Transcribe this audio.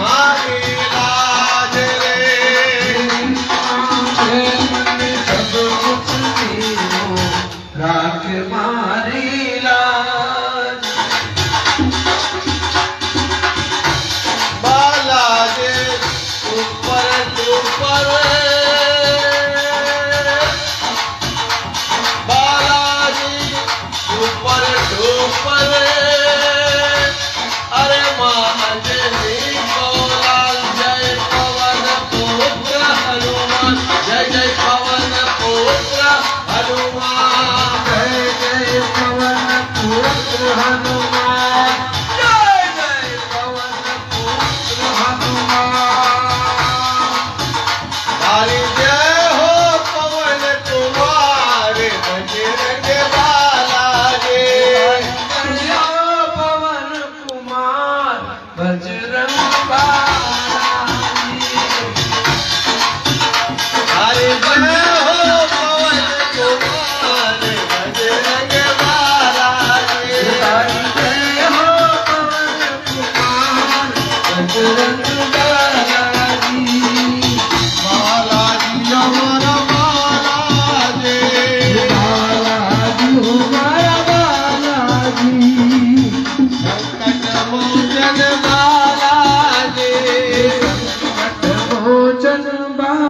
मारी लाज रे सब कुछ तेरो राख मारी लाज बालाजे ऊपर ऊपर बालाजी ऊपर ऊपर अरे माँ अंजलि को लाल जय पवन पुत्र हनुमान जय जय पवन पुत्र हनुमान जय जय पवन पुत्र हनुमान जय जय पवन पुत्र हनुमान तारी जय हो पवन कुमार बजरंग बालाजी जय पवन कुमार बजरंग